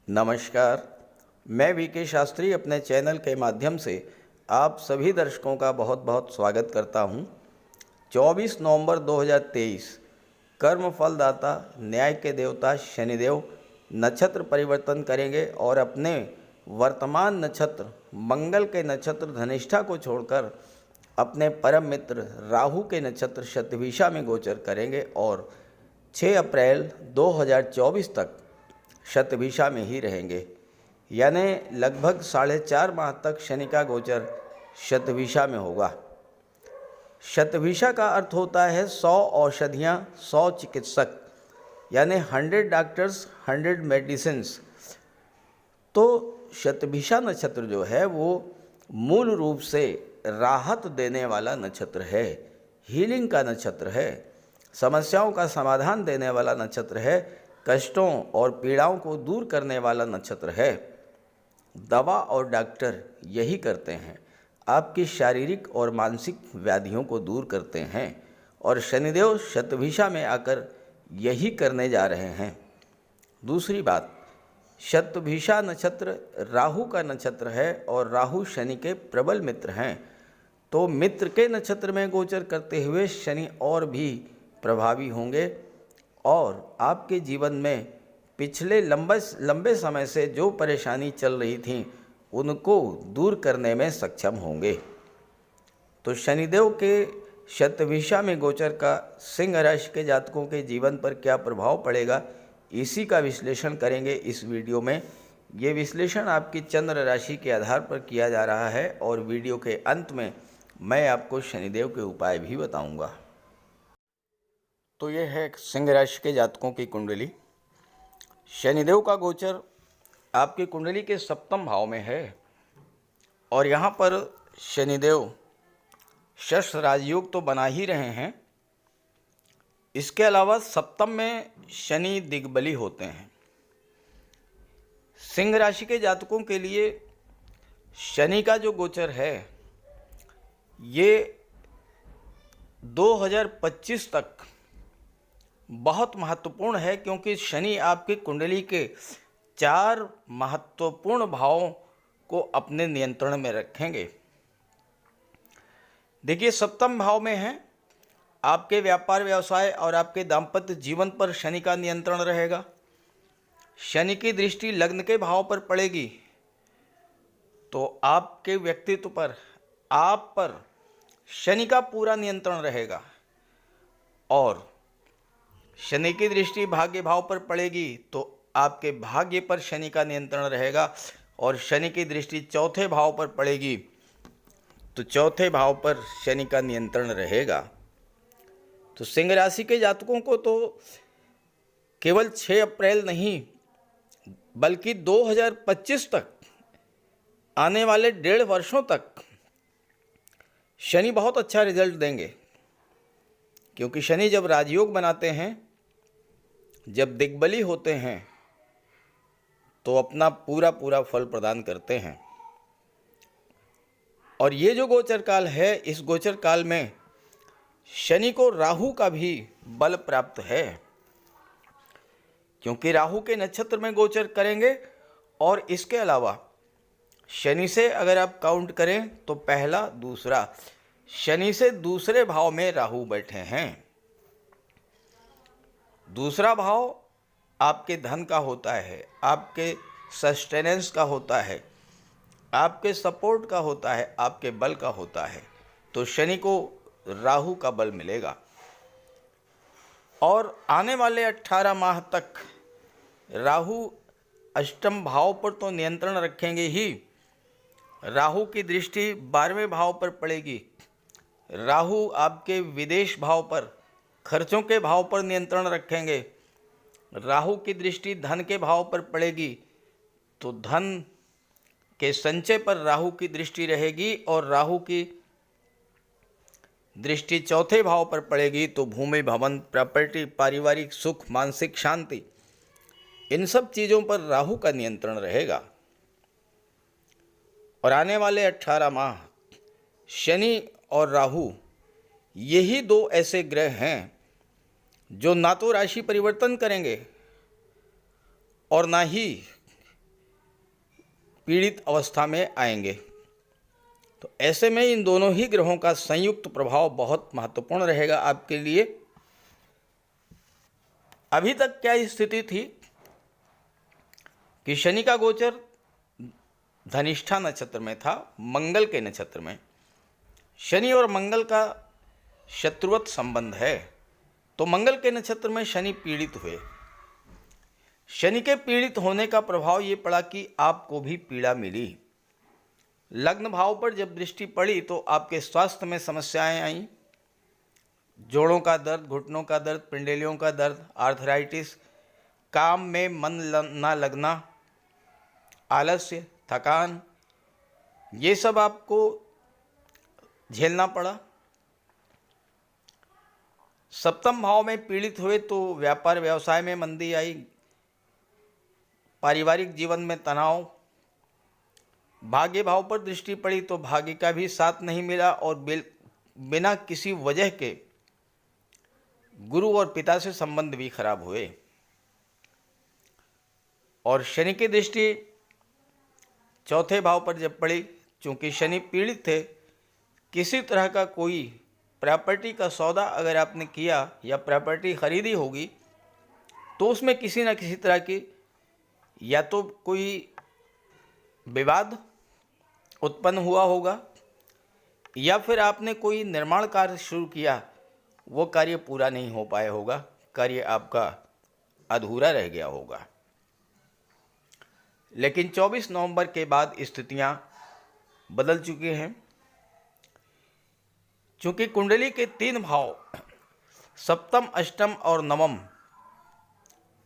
नमस्कार। मैं वीके शास्त्री अपने चैनल के माध्यम से आप सभी दर्शकों का बहुत बहुत स्वागत करता हूं। 24 नवंबर 2023 कर्म फलदाता न्याय के देवता शनिदेव नक्षत्र परिवर्तन करेंगे और अपने वर्तमान नक्षत्र मंगल के नक्षत्र धनिष्ठा को छोड़कर अपने परम मित्र राहु के नक्षत्र शतभिषा में गोचर करेंगे और 6 अप्रैल 2024 तक शतभिषा में ही रहेंगे। यानी लगभग 4.5 माह तक शनि का गोचर शतभिषा में होगा। शतभिषा का अर्थ होता है 100 औषधियाँ 100 चिकित्सक, यानी 100 डॉक्टर्स 100 मेडिसिन्स। तो शतभिषा नक्षत्र जो है वो मूल रूप से राहत देने वाला नक्षत्र है, हीलिंग का नक्षत्र है, समस्याओं का समाधान देने वाला नक्षत्र है, कष्टों और पीड़ाओं को दूर करने वाला नक्षत्र है। दवा और डॉक्टर यही करते हैं, आपकी शारीरिक और मानसिक व्याधियों को दूर करते हैं और शनिदेव शतभिषा में आकर यही करने जा रहे हैं। दूसरी बात, शतभिषा नक्षत्र राहु का नक्षत्र है और राहु शनि के प्रबल मित्र हैं। तो मित्र के नक्षत्र में गोचर करते हुए शनि और भी प्रभावी होंगे और आपके जीवन में पिछले लंबे समय से जो परेशानी चल रही थी उनको दूर करने में सक्षम होंगे। तो शनिदेव के शतभिषा में गोचर का सिंह राशि के जातकों के जीवन पर क्या प्रभाव पड़ेगा, इसी का विश्लेषण करेंगे इस वीडियो में। ये विश्लेषण आपकी चंद्र राशि के आधार पर किया जा रहा है और वीडियो के अंत में मैं आपको शनिदेव के उपाय भी बताऊंगा। तो ये है सिंह राशि के जातकों की कुंडली। शनिदेव का गोचर आपकी कुंडली के सप्तम भाव में है और यहाँ पर शनिदेव शश राजयोग तो बना ही रहे हैं, इसके अलावा सप्तम में शनि दिग्बली होते हैं। सिंह राशि के जातकों के लिए शनि का जो गोचर है ये 2025 तक बहुत महत्वपूर्ण है, क्योंकि शनि आपकी कुंडली के 4 महत्वपूर्ण भावों को अपने नियंत्रण में रखेंगे। देखिए, सप्तम भाव में है आपके व्यापार व्यवसाय और आपके दाम्पत्य जीवन पर शनि का नियंत्रण रहेगा। शनि की दृष्टि लग्न के भाव पर पड़ेगी तो आपके व्यक्तित्व पर, आप पर शनि का पूरा नियंत्रण रहेगा और शनि की दृष्टि भाग्य भाव पर पड़ेगी तो आपके भाग्य पर शनि का नियंत्रण रहेगा और शनि की दृष्टि चौथे भाव पर पड़ेगी तो चौथे भाव पर शनि का नियंत्रण रहेगा। तो सिंह राशि के जातकों को तो केवल 6 अप्रैल नहीं बल्कि 2025 तक, आने वाले 1.5 वर्षों तक शनि बहुत अच्छा रिजल्ट देंगे, क्योंकि शनि जब राजयोग बनाते हैं, जब दिग्बली होते हैं तो अपना पूरा फल प्रदान करते हैं। और ये जो गोचर काल है, इस गोचर काल में शनि को राहु का भी बल प्राप्त है, क्योंकि राहु के नक्षत्र में गोचर करेंगे और इसके अलावा शनि से अगर आप काउंट करें तो पहला दूसरा, शनि से दूसरे भाव में राहु बैठे हैं। दूसरा भाव आपके धन का होता है, आपके सस्टेनेंस का होता है, आपके सपोर्ट का होता है, आपके बल का होता है। तो शनि को राहु का बल मिलेगा और आने वाले 18 माह तक राहु अष्टम भाव पर तो नियंत्रण रखेंगे ही, राहु की दृष्टि 12वें भाव पर पड़ेगी। राहु आपके विदेश भाव पर, खर्चों के भाव पर नियंत्रण रखेंगे। राहु की दृष्टि धन के भाव पर पड़ेगी तो धन के संचय पर राहु की दृष्टि रहेगी और राहु की दृष्टि चौथे भाव पर पड़ेगी तो भूमि, भवन, प्रॉपर्टी, पारिवारिक सुख, मानसिक शांति, इन सब चीज़ों पर राहु का नियंत्रण रहेगा। और आने वाले 18 माह शनि और राहु, यही 2 ऐसे ग्रह हैं जो ना तो राशि परिवर्तन करेंगे और ना ही पीड़ित अवस्था में आएंगे। तो ऐसे में इन दोनों ही ग्रहों का संयुक्त प्रभाव बहुत महत्वपूर्ण रहेगा आपके लिए। अभी तक क्या स्थिति थी कि शनि का गोचर धनिष्ठा नक्षत्र में था, मंगल के नक्षत्र में। शनि और मंगल का शत्रुवत संबंध है, तो मंगल के नक्षत्र में शनि पीड़ित हुए। शनि के पीड़ित होने का प्रभाव ये पड़ा कि आपको भी पीड़ा मिली। लग्न भाव पर जब दृष्टि पड़ी तो आपके स्वास्थ्य में समस्याएं आईं। जोड़ों का दर्द, घुटनों का दर्द, पिंडलियों का दर्द, आर्थराइटिस, काम में मन ना लगना, आलस्य, थकान, ये सब आपको झेलना पड़ा। सप्तम भाव में पीड़ित हुए तो व्यापार व्यवसाय में मंदी आई, पारिवारिक जीवन में तनाव। भाग्य भाव पर दृष्टि पड़ी तो भाग्य का भी साथ नहीं मिला और बिना किसी वजह के गुरु और पिता से संबंध भी खराब हुए। और शनि की दृष्टि चौथे भाव पर जब पड़ी, चूंकि शनि पीड़ित थे, किसी तरह का कोई प्रॉपर्टी का सौदा अगर आपने किया या प्रॉपर्टी खरीदी होगी तो उसमें किसी न किसी तरह की या तो कोई विवाद उत्पन्न हुआ होगा या फिर आपने कोई निर्माण कार्य शुरू किया, वो कार्य पूरा नहीं हो पाया होगा, कार्य आपका अधूरा रह गया होगा। लेकिन 24 नवंबर के बाद स्थितियां बदल चुकी हैं। चूंकि कुंडली के 3 भाव सप्तम, अष्टम और नवम,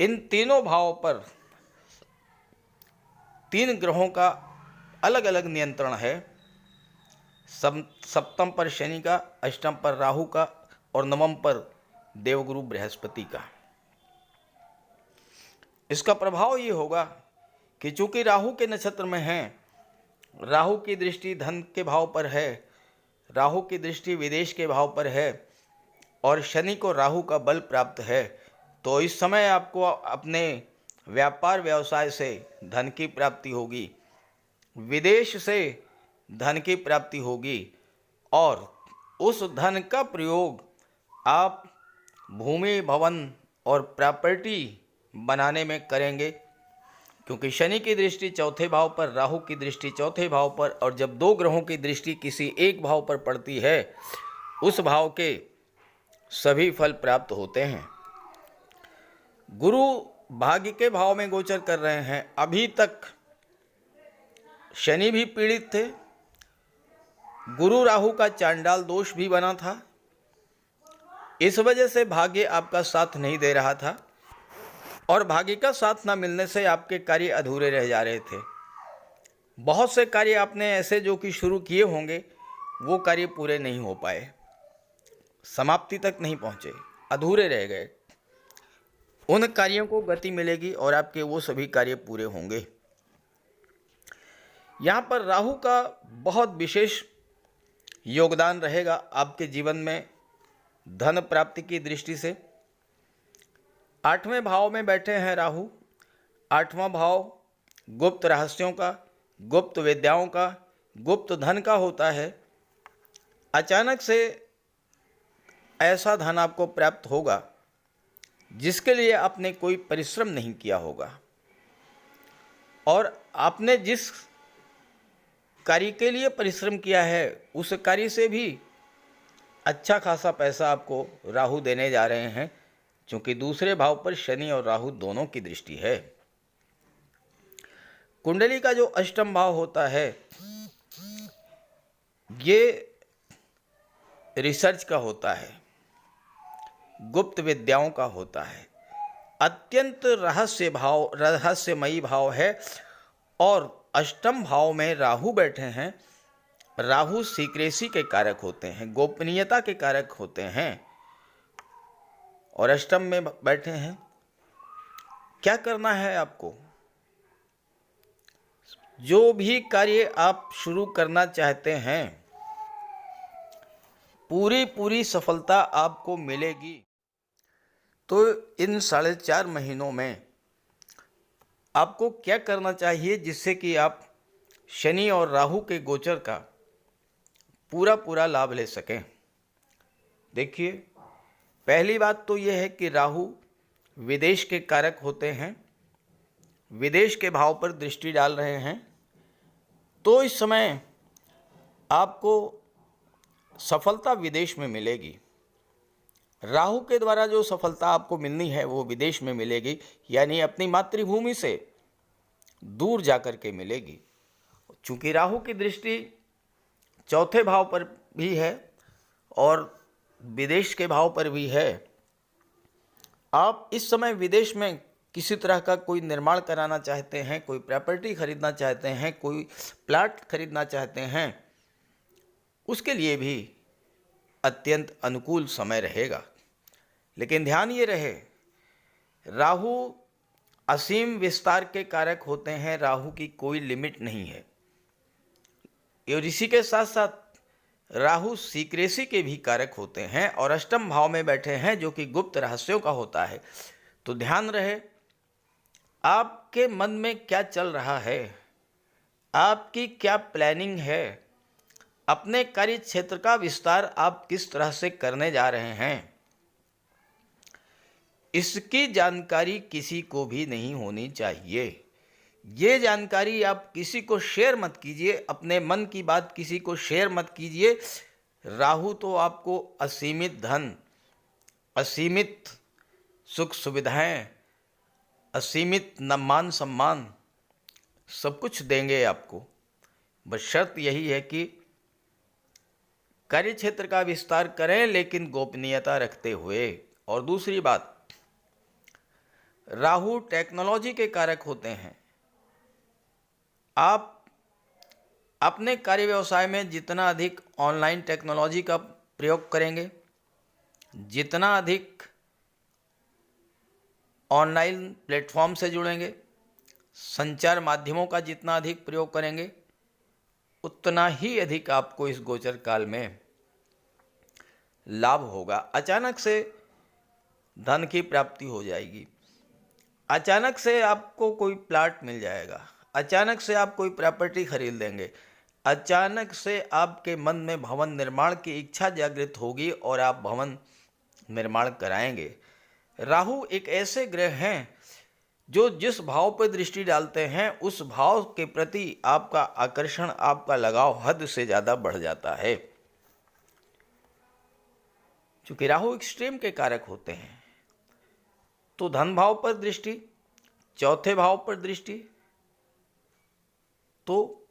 इन तीनों भावों पर 3 ग्रहों का अलग अलग नियंत्रण है। सप्तम पर शनि का, अष्टम पर राहु का और नवम पर देवगुरु बृहस्पति का। इसका प्रभाव ये होगा कि चूंकि राहु के नक्षत्र में हैं, राहु की दृष्टि धन के भाव पर है, राहु की दृष्टि विदेश के भाव पर है और शनि को राहु का बल प्राप्त है, तो इस समय आपको अपने व्यापार व्यवसाय से धन की प्राप्ति होगी, विदेश से धन की प्राप्ति होगी और उस धन का प्रयोग आप भूमि, भवन और प्रॉपर्टी बनाने में करेंगे। क्योंकि शनि की दृष्टि चौथे भाव पर, राहु की दृष्टि चौथे भाव पर, और जब 2 ग्रहों की दृष्टि किसी एक भाव पर पड़ती है उस भाव के सभी फल प्राप्त होते हैं। गुरु भाग्य के भाव में गोचर कर रहे हैं। अभी तक शनि भी पीड़ित थे, गुरु राहु का चांडाल दोष भी बना था, इस वजह से भाग्य आपका साथ नहीं दे रहा था और भाग्य का साथ ना मिलने से आपके कार्य अधूरे रह जा रहे थे। बहुत से कार्य आपने ऐसे जो कि शुरू किए होंगे वो कार्य पूरे नहीं हो पाए, समाप्ति तक नहीं पहुँचे, अधूरे रह गए। उन कार्यों को गति मिलेगी और आपके वो सभी कार्य पूरे होंगे। यहाँ पर राहु का बहुत विशेष योगदान रहेगा आपके जीवन में धन प्राप्ति की दृष्टि से। 8वें भाव में बैठे हैं राहु। 8वां भाव गुप्त रहस्यों का, गुप्त विद्याओं का, गुप्त धन का होता है। अचानक से ऐसा धन आपको प्राप्त होगा जिसके लिए आपने कोई परिश्रम नहीं किया होगा और आपने जिस कार्य के लिए परिश्रम किया है उस कार्य से भी अच्छा खासा पैसा आपको राहु देने जा रहे हैं, क्योंकि दूसरे भाव पर शनि और राहु दोनों की दृष्टि है। कुंडली का जो अष्टम भाव होता है ये रिसर्च का होता है, गुप्त विद्याओं का होता है, अत्यंत रहस्यमयी भाव है। और अष्टम भाव में राहु बैठे हैं। राहु सीक्रेसी के कारक होते हैं, गोपनीयता के कारक होते हैं और अष्टम में बैठे हैं। क्या करना है आपको? जो भी कार्य आप शुरू करना चाहते हैं पूरी सफलता आपको मिलेगी। तो इन 4.5 महीनों में आपको क्या करना चाहिए जिससे कि आप शनि और राहु के गोचर का पूरा लाभ ले सकें। देखिए, पहली बात तो यह है कि राहु विदेश के कारक होते हैं, विदेश के भाव पर दृष्टि डाल रहे हैं, तो इस समय आपको सफलता विदेश में मिलेगी। राहु के द्वारा जो सफलता आपको मिलनी है वो विदेश में मिलेगी, यानी अपनी मातृभूमि से दूर जाकर के मिलेगी। चूंकि राहु की दृष्टि चौथे भाव पर भी है और विदेश के भाव पर भी है, आप इस समय विदेश में किसी तरह का कोई निर्माण कराना चाहते हैं, कोई प्रॉपर्टी खरीदना चाहते हैं, कोई प्लाट खरीदना चाहते हैं, उसके लिए भी अत्यंत अनुकूल समय रहेगा। लेकिन ध्यान ये रहे, राहु असीम विस्तार के कारक होते हैं, राहु की कोई लिमिट नहीं है। और इसी के साथ साथ राहु सीक्रेसी के भी कारक होते हैं और अष्टम भाव में बैठे हैं, जो कि गुप्त रहस्यों का होता है। तो ध्यान रहे, आपके मन में क्या चल रहा है, आपकी क्या प्लानिंग है, अपने कार्य क्षेत्र का विस्तार आप किस तरह से करने जा रहे हैं, इसकी जानकारी किसी को भी नहीं होनी चाहिए। ये जानकारी आप किसी को शेयर मत कीजिए, अपने मन की बात किसी को शेयर मत कीजिए। राहु तो आपको असीमित धन, असीमित सुख सुविधाएं, असीमित मान सम्मान सब कुछ देंगे आपको। बस शर्त यही है कि कार्य क्षेत्र का विस्तार करें, लेकिन गोपनीयता रखते हुए। और दूसरी बात, राहु टेक्नोलॉजी के कारक होते हैं। आप अपने कार्य व्यवसाय में जितना अधिक ऑनलाइन टेक्नोलॉजी का प्रयोग करेंगे, जितना अधिक ऑनलाइन प्लेटफॉर्म से जुड़ेंगे, संचार माध्यमों का जितना अधिक प्रयोग करेंगे, उतना ही अधिक आपको इस गोचर काल में लाभ होगा। अचानक से धन की प्राप्ति हो जाएगी, अचानक से आपको कोई प्लाट मिल जाएगा, अचानक से आप कोई प्रॉपर्टी खरीद लेंगे, अचानक से आपके मन में भवन निर्माण की इच्छा जागृत होगी और आप भवन निर्माण कराएंगे। राहु एक ऐसे ग्रह हैं जो जिस भाव पर दृष्टि डालते हैं उस भाव के प्रति आपका आकर्षण, आपका लगाव हद से ज़्यादा बढ़ जाता है। चूंकि राहु एक्सट्रीम के कारक होते हैं, तो धन भाव पर दृष्टि, चौथे भाव पर दृष्टि, तो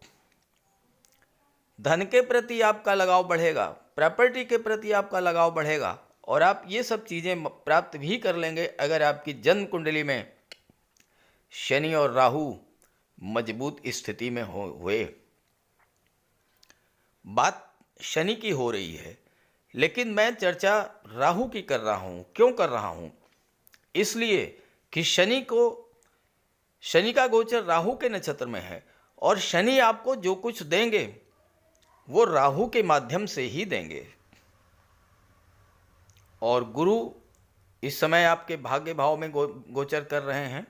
धन के प्रति आपका लगाव बढ़ेगा, प्रॉपर्टी के प्रति आपका लगाव बढ़ेगा और आप ये सब चीज़ें प्राप्त भी कर लेंगे अगर आपकी जन्म कुंडली में शनि और राहु मजबूत स्थिति में हुए। बात शनि की हो रही है, लेकिन मैं चर्चा राहु की कर रहा हूँ। क्यों कर रहा हूँ? इसलिए कि शनि का गोचर राहु के नक्षत्र में है और शनि आपको जो कुछ देंगे वो राहु के माध्यम से ही देंगे। और गुरु इस समय आपके भाग्य भाव में गोचर कर रहे हैं।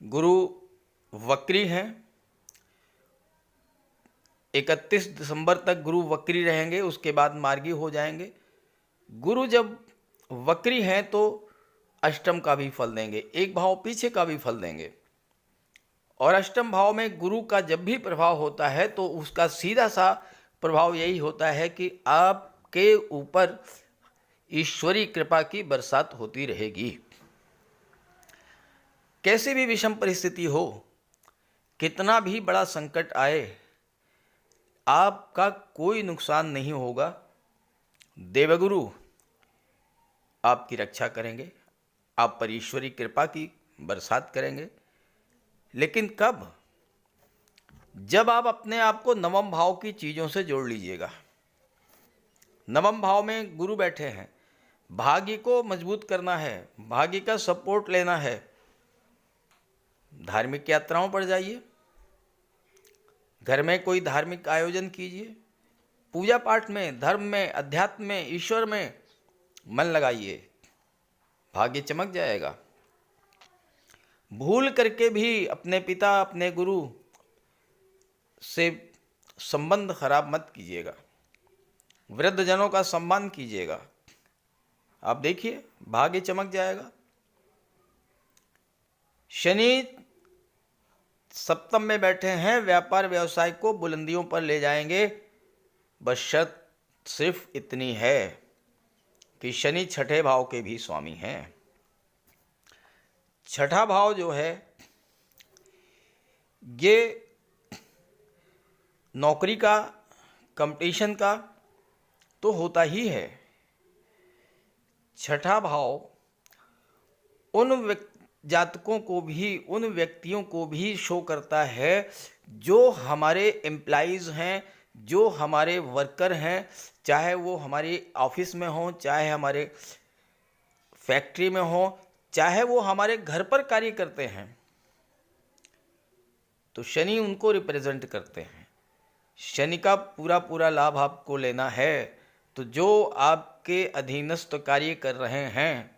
गुरु वक्री हैं, 31 दिसंबर तक गुरु वक्री रहेंगे, उसके बाद मार्गी हो जाएंगे। गुरु जब वक्री हैं तो अष्टम का भी फल देंगे, एक भाव पीछे का भी फल देंगे। और अष्टम भाव में गुरु का जब भी प्रभाव होता है तो उसका सीधा सा प्रभाव यही होता है कि आपके ऊपर ईश्वरी कृपा की बरसात होती रहेगी। कैसी भी विषम परिस्थिति हो, कितना भी बड़ा संकट आए, आपका कोई नुकसान नहीं होगा। देवगुरु आपकी रक्षा करेंगे, आप पर ईश्वरी कृपा की बरसात करेंगे। लेकिन कब? जब आप अपने आप को नवम भाव की चीज़ों से जोड़ लीजिएगा। नवम भाव में गुरु बैठे हैं, भाग्य को मजबूत करना है, भाग्य का सपोर्ट लेना है। धार्मिक यात्राओं पर जाइए, घर में कोई धार्मिक आयोजन कीजिए, पूजा पाठ में, धर्म में, अध्यात्म में, ईश्वर में मन लगाइए, भाग्य चमक जाएगा। भूल करके भी अपने पिता, अपने गुरु से संबंध खराब मत कीजिएगा, वृद्धजनों का सम्मान कीजिएगा। आप देखिए भाग्य चमक जाएगा। शनि सप्तम में बैठे हैं, व्यापार व्यवसाय को बुलंदियों पर ले जाएंगे। बस शर्त सिर्फ इतनी है कि शनि छठे भाव के भी स्वामी हैं। छठा भाव जो है ये नौकरी का, कंपटीशन का तो होता ही है। छठा भाव उन जातकों को भी, उन व्यक्तियों को भी शो करता है जो हमारे एम्प्लॉइज़ हैं, जो हमारे वर्कर हैं, चाहे वो हमारी ऑफिस में हों, चाहे हमारे फैक्ट्री में हों, चाहे वो हमारे घर पर कार्य करते हैं, तो शनि उनको रिप्रेजेंट करते हैं। शनि का पूरा पूरा लाभ आपको लेना है, तो जो आपके अधीनस्थ कार्य कर रहे हैं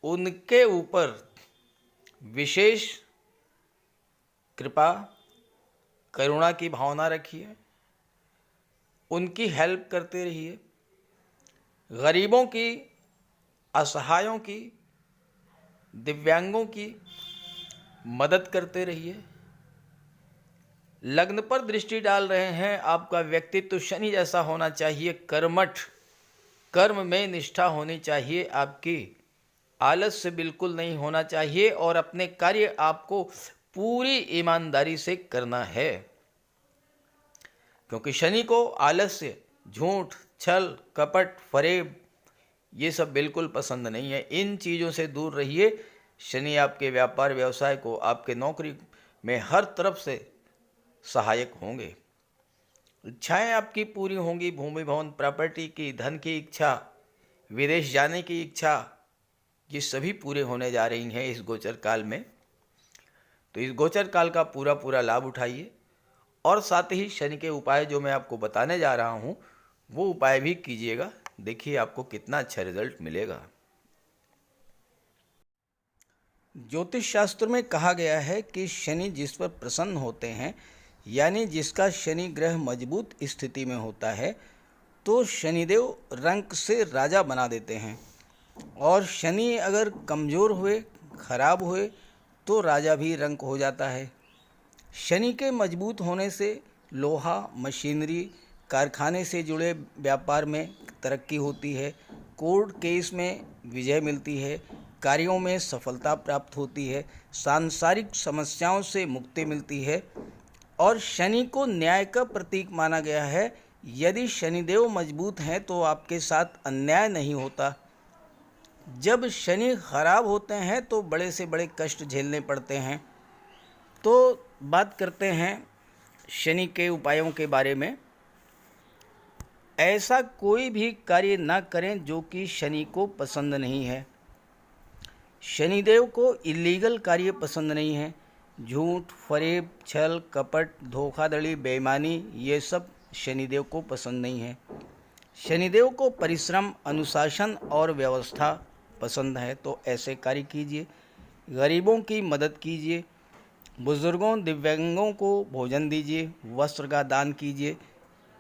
उनके ऊपर विशेष कृपा, करुणा की भावना रखिए, उनकी हेल्प करते रहिए, गरीबों की, असहायों की, दिव्यांगों की मदद करते रहिए। लग्न पर दृष्टि डाल रहे हैं, आपका व्यक्तित्व शनि जैसा होना चाहिए, कर्मठ, कर्म में निष्ठा होनी चाहिए आपकी, आलस्य बिल्कुल नहीं होना चाहिए और अपने कार्य आपको पूरी ईमानदारी से करना है। क्योंकि शनि को आलस्य, झूठ, छल, कपट, फरेब ये सब बिल्कुल पसंद नहीं है। इन चीज़ों से दूर रहिए। शनि आपके व्यापार व्यवसाय को, आपके नौकरी में हर तरफ से सहायक होंगे। इच्छाएं आपकी पूरी होंगी, भूमि भवन प्रॉपर्टी की, धन की इच्छा, विदेश जाने की इच्छा, ये सभी पूरे होने जा रही हैं इस गोचर काल में। तो इस गोचर काल का पूरा पूरा लाभ उठाइए और साथ ही शनि के उपाय जो मैं आपको बताने जा रहा हूँ वो उपाय भी कीजिएगा। देखिए आपको कितना अच्छा रिजल्ट मिलेगा। ज्योतिष शास्त्र में कहा गया है कि शनि जिस पर प्रसन्न होते हैं, यानी जिसका शनि ग्रह मजबूत स्थिति में होता है, तो शनिदेव रंक से राजा बना देते हैं, और शनि अगर कमज़ोर हुए, खराब हुए, तो राजा भी रंक हो जाता है। शनि के मजबूत होने से लोहा, मशीनरी, कारखाने से जुड़े व्यापार में तरक्की होती है, कोर्ट केस में विजय मिलती है, कार्यों में सफलता प्राप्त होती है, सांसारिक समस्याओं से मुक्ति मिलती है। और शनि को न्याय का प्रतीक माना गया है। यदि शनिदेव मजबूत हैं तो आपके साथ अन्याय नहीं होता। जब शनि खराब होते हैं तो बड़े से बड़े कष्ट झेलने पड़ते हैं। तो बात करते हैं शनि के उपायों के बारे में। ऐसा कोई भी कार्य ना करें जो कि शनि को पसंद नहीं है। शनिदेव को इलीगल कार्य पसंद नहीं है। झूठ, फरेब, छल, कपट, धोखाधड़ी, बेईमानी ये सब शनिदेव को पसंद नहीं है। शनिदेव को परिश्रम, अनुशासन और व्यवस्था पसंद है, तो ऐसे कार्य कीजिए। गरीबों की मदद कीजिए, बुज़ुर्गों, दिव्यांगों को भोजन दीजिए, वस्त्र का दान कीजिए,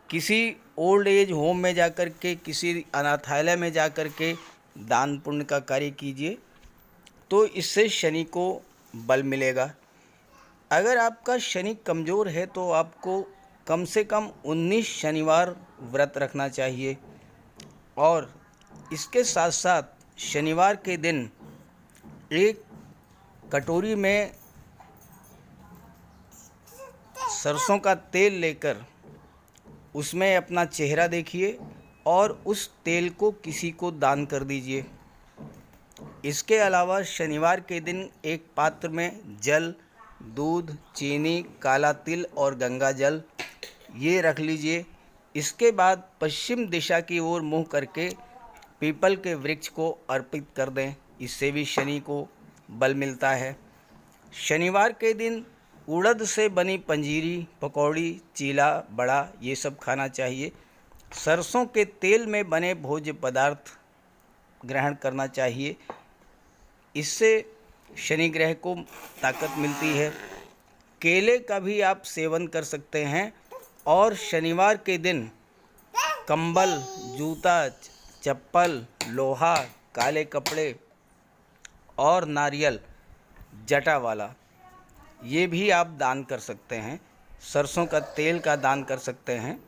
किसी ओल्ड एज होम में जाकर के, किसी अनाथालय में जाकर के दान पुण्य का कार्य कीजिए, तो इससे शनि को बल मिलेगा। अगर आपका शनि कमज़ोर है तो आपको कम से कम 19 शनिवार व्रत रखना चाहिए, और इसके साथ साथ शनिवार के दिन एक कटोरी में सरसों का तेल लेकर उसमें अपना चेहरा देखिए और उस तेल को किसी को दान कर दीजिए। इसके अलावा शनिवार के दिन एक पात्र में जल, दूध, चीनी, काला तिल और गंगा जल ये रख लीजिए। इसके बाद पश्चिम दिशा की ओर मुँह करके पीपल के वृक्ष को अर्पित कर दें। इससे भी शनि को बल मिलता है। शनिवार के दिन उड़द से बनी पंजीरी, पकौड़ी, चीला, बड़ा ये सब खाना चाहिए। सरसों के तेल में बने भोज्य पदार्थ ग्रहण करना चाहिए। इससे शनि ग्रह को ताकत मिलती है। केले का भी आप सेवन कर सकते हैं। और शनिवार के दिन कंबल, जूता, चप्पल, लोहा, काले कपड़े और नारियल जटा वाला ये भी आप दान कर सकते हैं। सरसों का तेल का दान कर सकते हैं।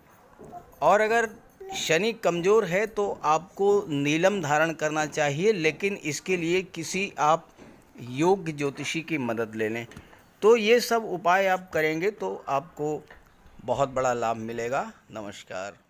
और अगर शनि कमज़ोर है तो आपको नीलम धारण करना चाहिए, लेकिन इसके लिए किसी आप योग्य ज्योतिषी की मदद ले लें। तो ये सब उपाय आप करेंगे तो आपको बहुत बड़ा लाभ मिलेगा। नमस्कार।